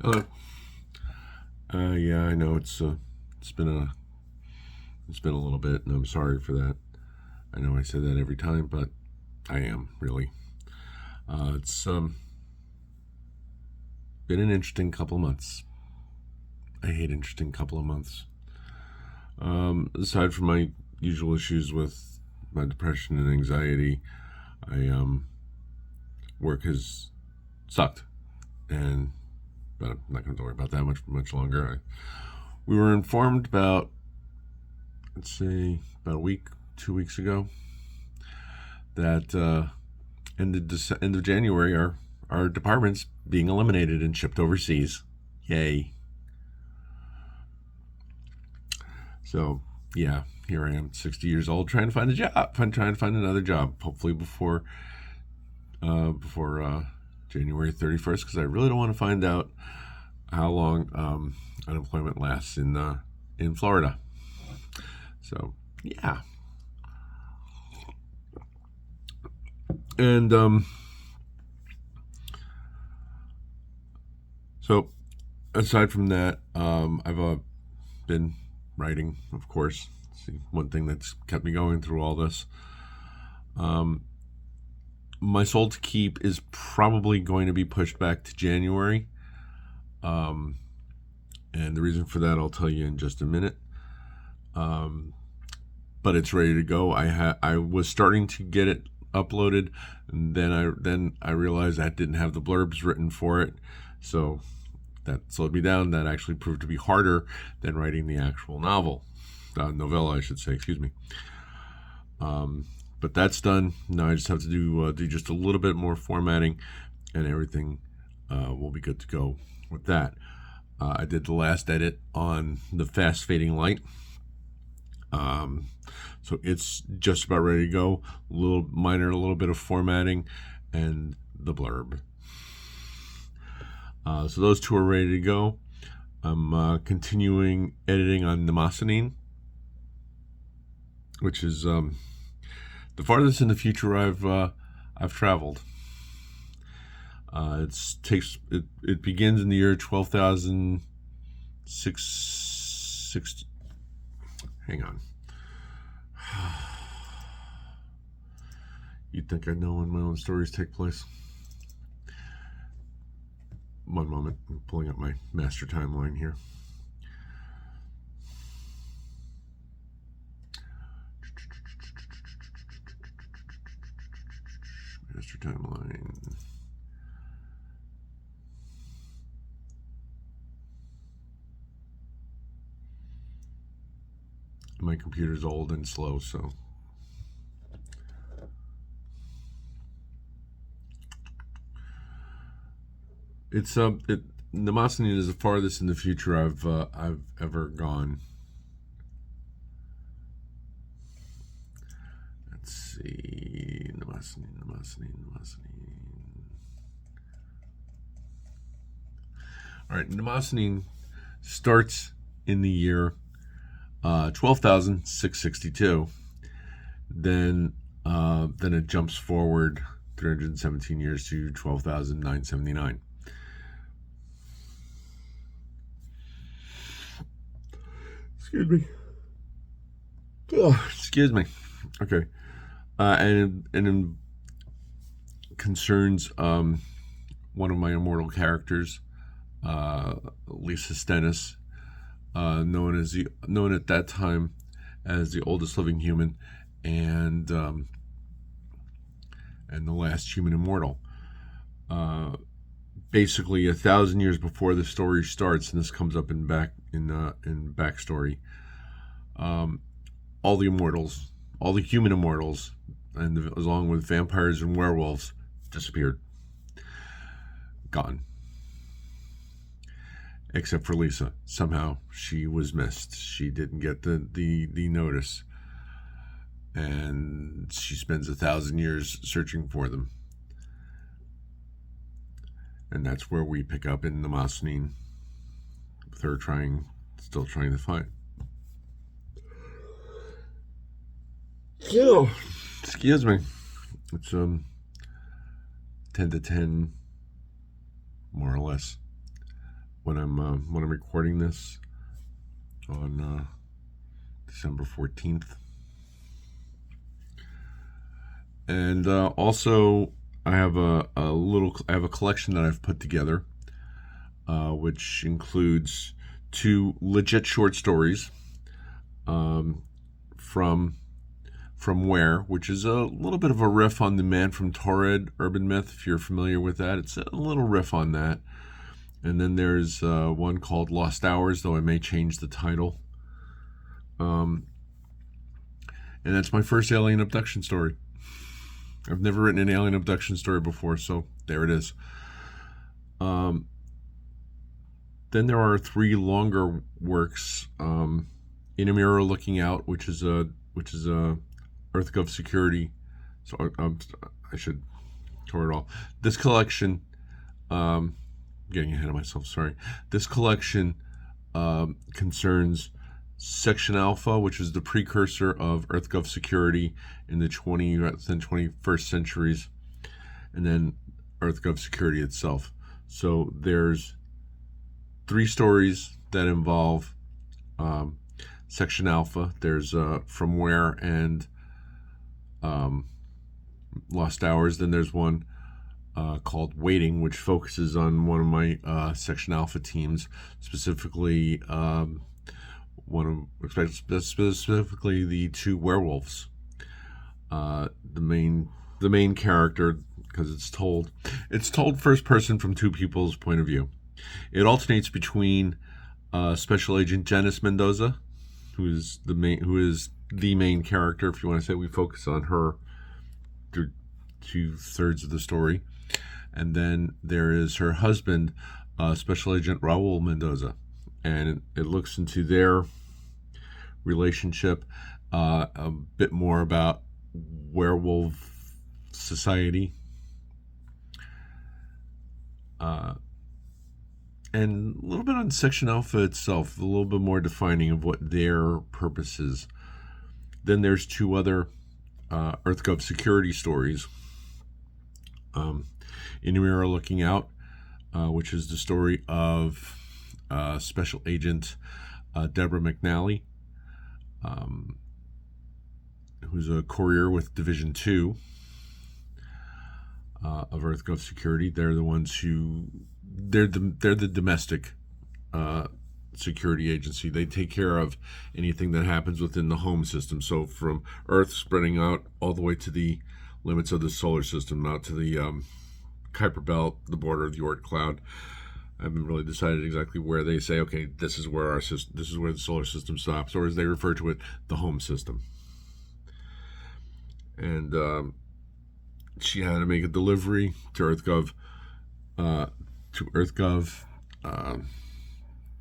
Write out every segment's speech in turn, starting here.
Hello. Yeah, I know it's been a little bit, and I'm sorry for that. I know I say that every time, but I am really. It's been an interesting couple of months. I hate interesting couple of months. Aside from my usual issues with my depression and anxiety, I work has sucked, and but I'm not going to worry about that much longer. We were informed about, let's say, about a week, 2 weeks ago, that end of January, our department's being eliminated and shipped overseas. Yay! So yeah, here I am, 60 years old, trying to find a job. I'm trying to find another job, hopefully before January 31st, because I really don't want to find out how long unemployment lasts in Florida. So yeah, and so aside from that, I've been writing, of course. See, one thing that's kept me going through all this. My Soul to Keep is probably going to be pushed back to January. And the reason for that I'll tell you in just a minute. But it's ready to go. I was starting to get it uploaded, and then I realized I didn't have the blurbs written for it, so that slowed me down. That actually proved to be harder than writing the actual novella, I should say. Excuse me. But that's done. Now I just have to do just a little bit more formatting, and everything will be good to go with that. I did the last edit on the fast fading light. So it's just about ready to go. A little bit of formatting, and the blurb. So those two are ready to go. I'm continuing editing on Mnemosyne, which is the farthest in the future I've traveled. It begins in the year 12,660. Hang on. You'd think I'd know when my own stories take place. One moment, I'm pulling up my master timeline here. Master timeline. My computer's old and slow, so Mnemosyne is the farthest in the future I've ever gone. Let's see, Mnemosyne. All right, Mnemosyne starts in the year 12,662. Then it jumps forward 317 years to 12,979. Excuse me. Oh, excuse me. Okay. And it concerns one of my immortal characters, Lisa Stennis, known at that time as the oldest living human, and the last human immortal. Basically, 1,000 years before the story starts, and this comes up in backstory. All the immortals, all the human immortals, and along with vampires and werewolves, disappeared, gone. Except for Lisa. Somehow she was missed. She didn't get the notice, and she spends 1,000 years searching for them. And that's where we pick up in Mnemosyne, with her still trying to find. So, excuse me. It's 10 to 10, more or less. when I'm recording this on December 14th. And also, I have a collection that I've put together, which includes 2 legit short stories from Where, which is a little bit of a riff on the Man from Torrid urban myth, if you're familiar with that. It's a little riff on that. And then there's one called Lost Hours, though I may change the title. And that's my first alien abduction story. I've never written an alien abduction story before, so there it is. Then there are 3 longer works. In a Mirror Looking Out, which is a EarthGov security. So I should cover it all. This collection, getting ahead of myself. Sorry. This collection concerns Section Alpha, which is the precursor of EarthGov security in the 20th and 21st centuries, and then EarthGov security itself. So there's 3 stories that involve Section Alpha. There's From Where and Lost Hours. Then there's one called Waiting, which focuses on one of my Section Alpha teams, specifically specifically the 2 werewolves. The main character, because it's told first person from 2 people's point of view. It alternates between Special Agent Janice Mendoza, who is the main character. If you want to say, we focus on her through 2/3 of the story, and then there is her husband, Special Agent Raul Mendoza, and it looks into their relationship, a bit more about werewolf society, and a little bit on Section Alpha itself, a little bit more defining of what their purpose is. Then there's 2 other EarthGov security stories. In a Mirror Looking Out, which is the story of Special Agent Deborah McNally, who's a courier with Division 2 of EarthGov security. They're the ones they're the domestic security agency. They take care of anything that happens within the home system. So from Earth spreading out all the way to the limits of the solar system, out to the Kuiper Belt, the border of the Oort cloud. I haven't really decided exactly where they say, okay, this is where the solar system stops, or as they refer to it, the home system. And she had to make a delivery to EarthGov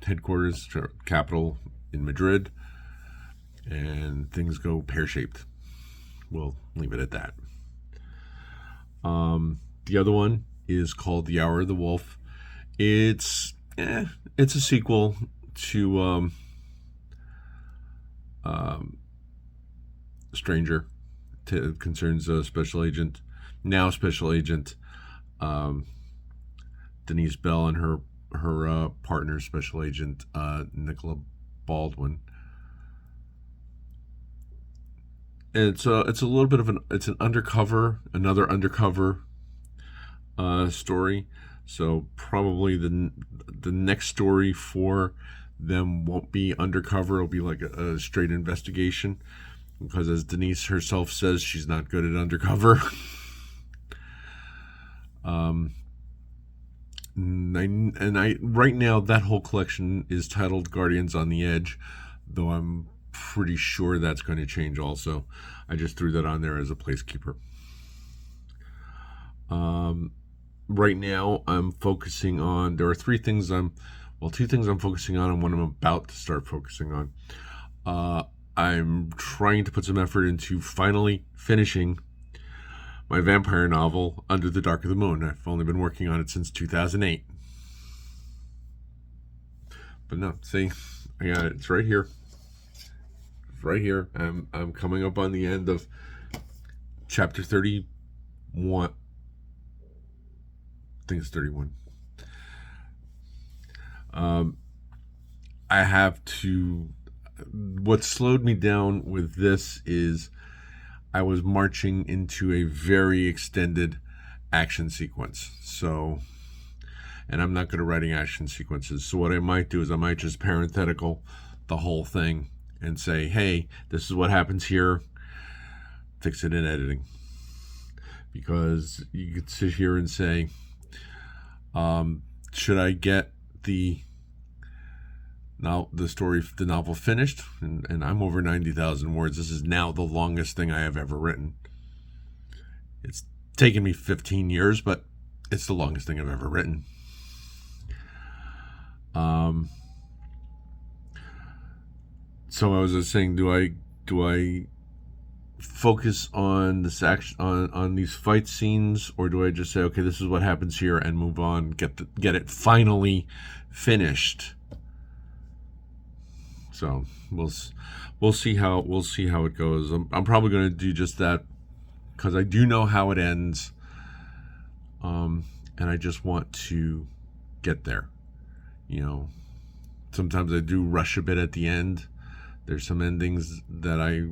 headquarters, capital in Madrid, and things go pear-shaped. We'll leave it at that. The other one is called The Hour of the Wolf. It's a sequel to Stranger. It concerns Special Agent Denise Bell and her partner, Special Agent Nicola Baldwin. And it's a little bit of another undercover story. So probably the next story for them won't be undercover. It'll be like a straight investigation, because as Denise herself says, she's not good at undercover. Right now that whole collection is titled Guardians on the Edge, though I'm pretty sure that's going to change also. I just threw that on there as a placekeeper. Right now I'm focusing on, there are 2 things I'm focusing on and one I'm about to start focusing on. I'm trying to put some effort into finally finishing my vampire novel, Under the Dark of the Moon. I've only been working on it since 2008. But no, see, I got it. It's right here. Right here. I'm coming up on the end of chapter 31. I think it's 31. I have to. What slowed me down with this is I was marching into a very extended action sequence. So, and I'm not good at writing action sequences. So what I might do is I might just parenthetical the whole thing and say, hey, this is what happens here. Fix it in editing. Because you could sit here and say, should I get the novel finished? And I'm over 90,000 words. This is now the longest thing I have ever written. It's taken me 15 years, but it's the longest thing I've ever written. So I was just saying, do I focus on this action on these fight scenes, or do I just say, okay, this is what happens here and move on, get it finally finished? So we'll see how it goes. I'm probably going to do just that because I do know how it ends, and I just want to get there. Sometimes I do rush a bit at the end. There's some endings that I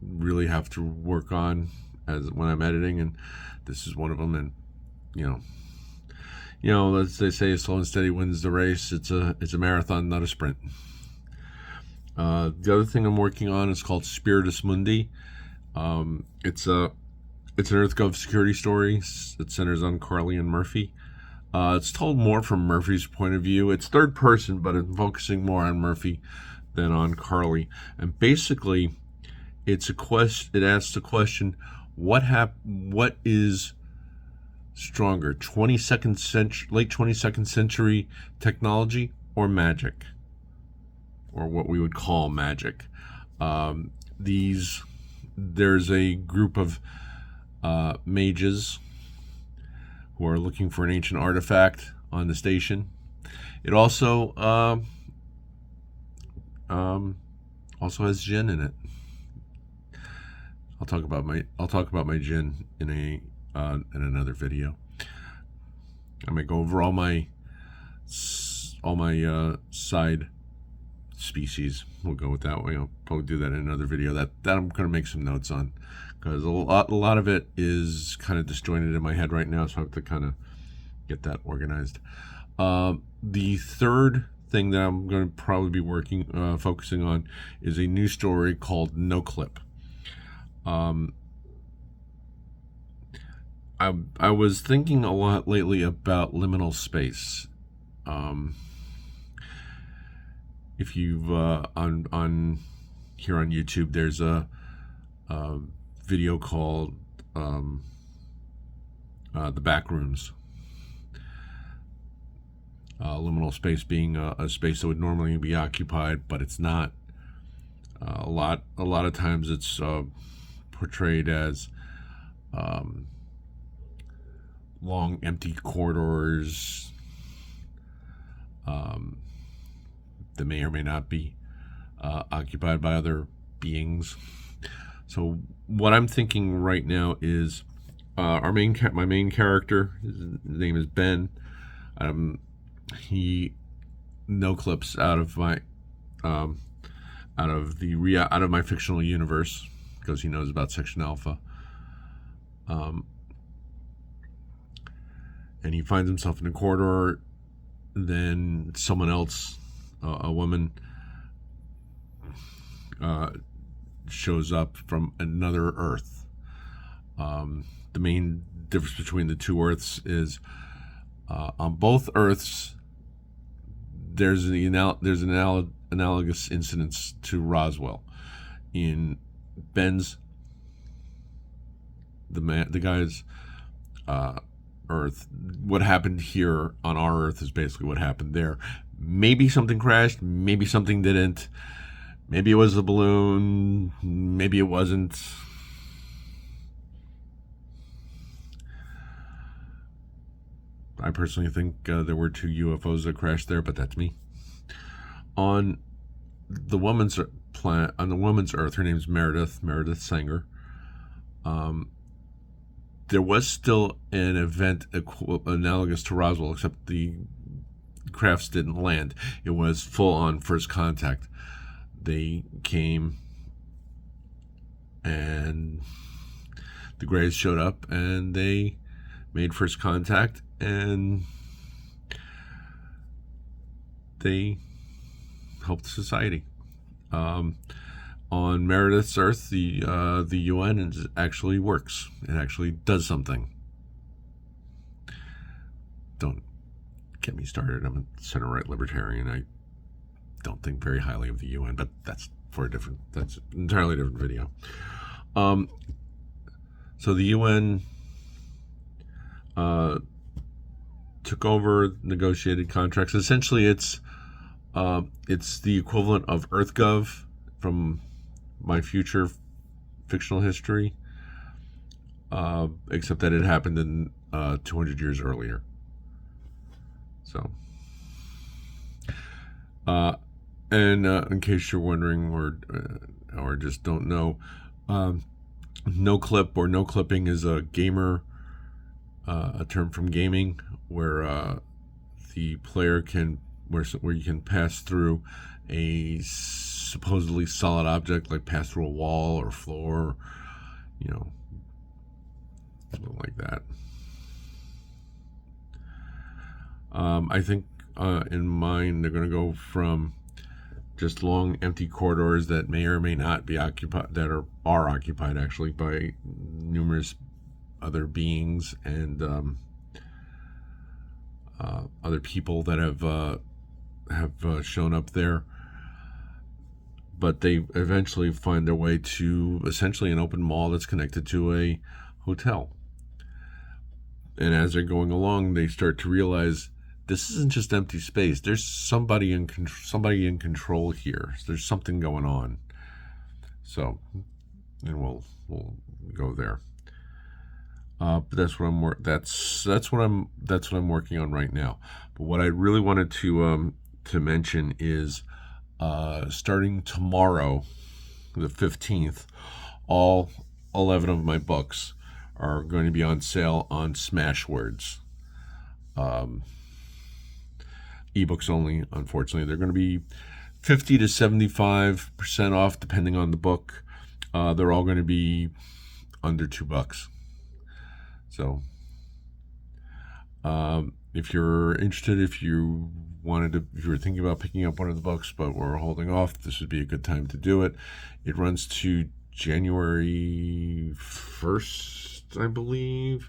really have to work on when I'm editing, and this is one of them. And as they say, slow and steady wins the race. It's a marathon, not a sprint. The other thing I'm working on is called Spiritus Mundi. It's an EarthGov security story. It centers on Carly and Murphy. It's told more from Murphy's point of view. It's third person, but it's focusing more on Murphy than on Carly. And basically, it asks the question: what is stronger, late 22nd century technology or magic, or what we would call magic? There's a group of mages who are looking for an ancient artifact on the station. It also has djinn in it. I'll talk about my djinn in another video. I might go over all my side species. We'll go with that way. I'll probably do that in another video. That I'm going to make some notes on, because a lot of it is kind of disjointed in my head right now, so I have to kind of get that organized. The third thing that I'm going to probably be focusing on is a new story called No Clip. I was thinking a lot lately about liminal space. If you've on here on YouTube, there's a video called The Back Rooms. Liminal space being a space that would normally be occupied, but it's not. A lot of times it's portrayed as long empty corridors that may or may not be occupied by other beings. So what I'm thinking right now is my main character, his name is Ben. He no clips out of my fictional universe, because he knows about Section Alpha. And he finds himself in a corridor. Then someone else, a woman, shows up from another Earth. The main difference between the two Earths is on both Earths there's an analogous incidents to Roswell. In Ben's, the guy's Earth, what happened here on our Earth is basically what happened there. Maybe something crashed, maybe something didn't. Maybe it was a balloon, maybe it wasn't. I personally think there were 2 UFOs that crashed there, but that's me. On the woman's planet, on the woman's Earth, her name's Meredith Sanger. There was still an event analogous to Roswell, except the crafts didn't land. It was full on first contact. They came and the Greys showed up and they made first contact and they helped society. On Meredith's Earth, the UN actually works. It actually does something. Don't get me started. I'm a center-right libertarian. I don't think very highly of the UN, but that's an entirely different video. So the UN took over negotiated contracts. Essentially, it's the equivalent of EarthGov from my future fictional history, except that it happened in 200 years earlier. So, and in case you're wondering or just don't know, no clip or no clipping is a term from gaming, where the player can where you can pass through a supposedly solid object, like pass through a wall or floor, something like that. I think in mine they're going to go from just long empty corridors that may or may not be occupied, that are occupied actually by numerous other beings and other people that have shown up there, but they eventually find their way to essentially an open mall that's connected to a hotel. And as they're going along, they start to realize this isn't just empty space. There's somebody in control here. There's something going on. So, and we'll go there. But that's what I'm working on right now. But what I really wanted to mention is starting tomorrow, the 15th, all 11 of my books are going to be on sale on Smashwords. Ebooks only, unfortunately. They're going to be 50 to 75% off, depending on the book. They're all going to be under $2. So, if you're interested, if you were thinking about picking up one of the books, but we're holding off, this would be a good time to do it. It runs to January 1st, I believe.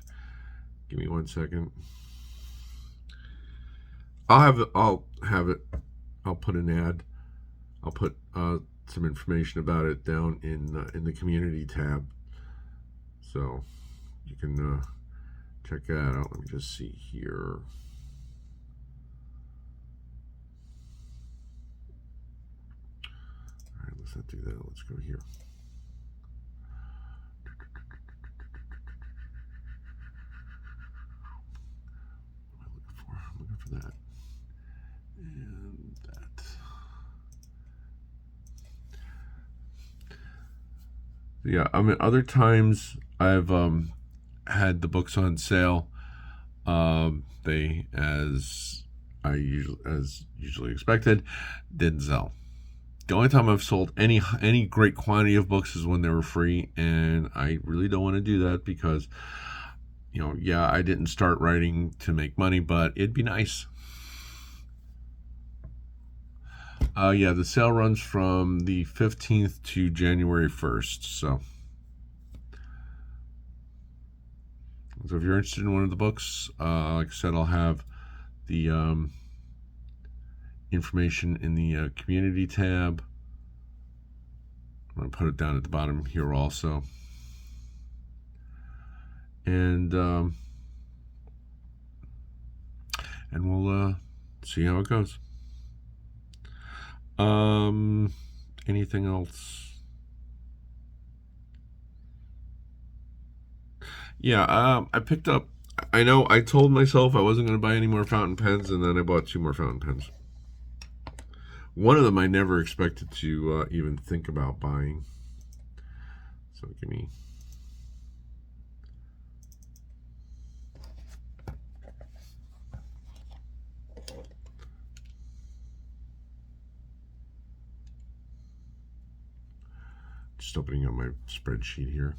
Give me 1 second. I'll have it. I'll put an ad. I'll put some information about it down in the community tab, so you can check that out. Let me just see here. All right, let's not do that. Let's go here. I'm looking for that. And that. Yeah, I mean, other times I've had the books on sale. They, as usually expected, didn't sell. The only time I've sold any great quantity of books is when they were free, and I really don't want to do that because, I didn't start writing to make money, but it'd be nice. The sale runs from the 15th to January 1st. So if you're interested in one of the books, like I said, I'll have the information in the community tab. I'm going to put it down at the bottom here also. And we'll see how it goes. Anything else? Yeah, I picked up, I know I told myself I wasn't going to buy any more fountain pens, and then I bought 2 more fountain pens. One of them I never expected to even think about buying. So give me... Just opening up my spreadsheet here.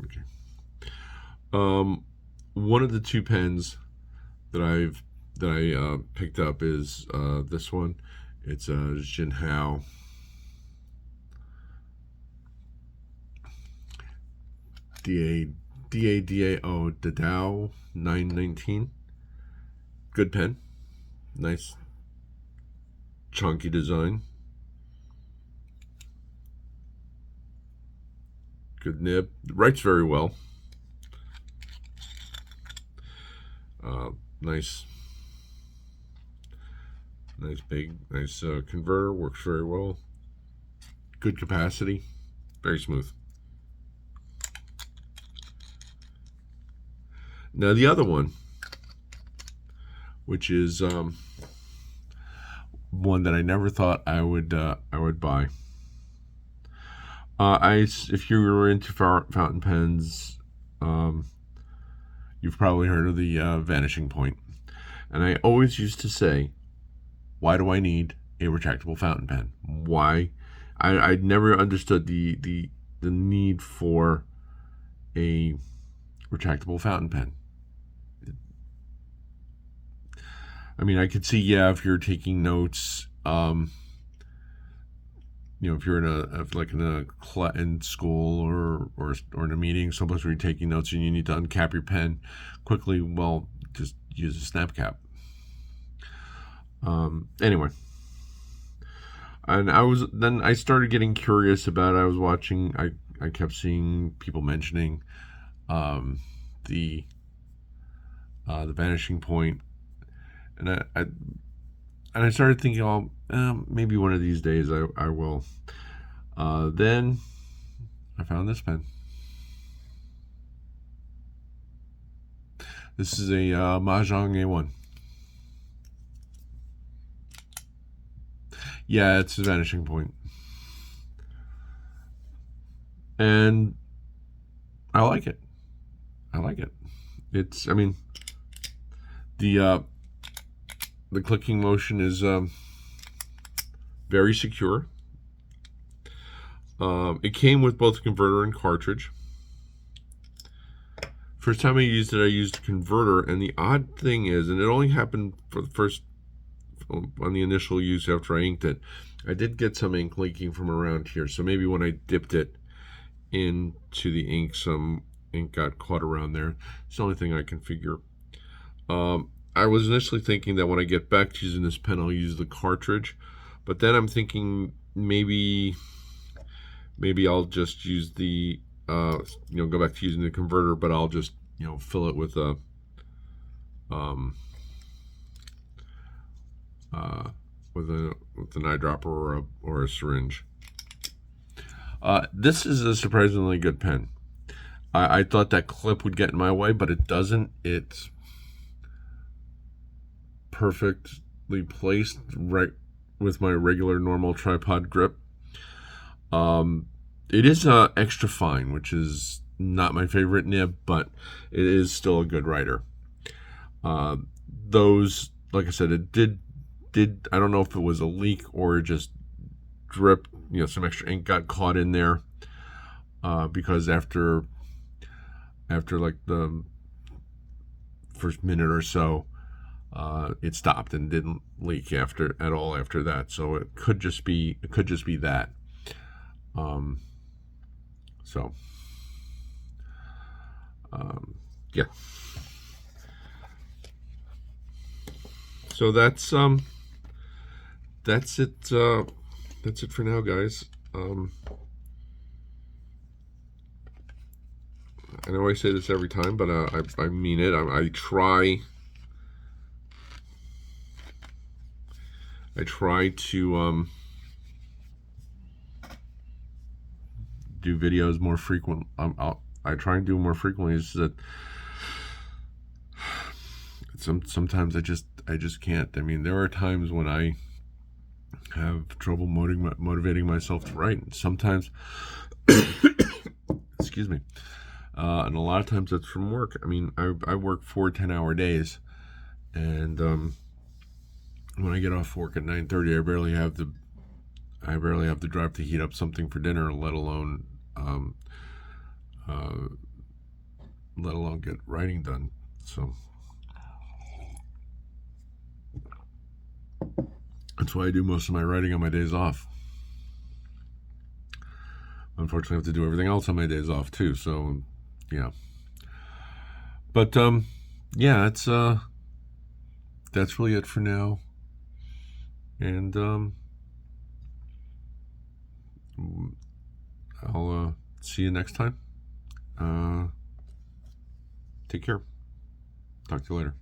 Okay. One of the two pens that I picked up is this one. It's a Jinhao Dadao 919. Good pen. Nice chunky design. Good nib. Writes very well. Nice big, nice converter. Works very well. Good capacity. Very smooth. Now the other one, which is one that I never thought I would buy. If you were into fountain pens, you've probably heard of the Vanishing Point. And I always used to say, why do I need a retractable fountain pen? Why? I never understood the need for a retractable fountain pen. I mean, I could see, yeah, if you're taking notes, if you're in school or in a meeting, someplace where you're taking notes and you need to uncap your pen quickly, well, just use a snap cap. Anyway, and I started getting curious about it. I was watching. I kept seeing people mentioning the Vanishing Point, and I started thinking, oh, maybe one of these days I will. Then I found this pen. This is a Mahjong A1. Yeah, it's a Vanishing Point. And I like it. It's, I mean, the clicking motion is very secure. It came with both converter and cartridge. First time I used it, I used a converter, and the odd thing is, and it only happened for the first, on the initial use after I inked it, I did get some ink leaking from around here. So maybe when I dipped it into the ink, some ink got caught around there. It's the only thing I can figure. I was initially thinking that when I get back to using this pen, I'll use the cartridge. But then I'm thinking maybe I'll just use the, go back to using the converter, but I'll just, fill it with a, with an eyedropper or a syringe. This is a surprisingly good pen. I thought that clip would get in my way, but it doesn't. It's perfectly placed right with my regular normal tripod grip. It is extra fine, which is not my favorite nib, but it is still a good writer. Those, like I said, it did I don't know if it was a leak or it just dripped, some extra ink got caught in there, because after like the first minute or so, it stopped and didn't leak at all after that. So it could just be that. Yeah. So that's it for now, guys. I know I say this every time, but I mean it. I try to do videos more frequent. I try and do more frequently. It's that sometimes I just can't. I mean, there are times when I have trouble motivating myself to write. Sometimes, excuse me, and a lot of times that's from work. I mean, I work 4 10-hour days, and when I get off work at 9:30, I rarely have to drive to heat up something for dinner, let alone get writing done. So that's why I do most of my writing on my days off. Unfortunately, I have to do everything else on my days off too. So, yeah. But yeah, that's really it for now. And I'll see you next time. Take care. Talk to you later.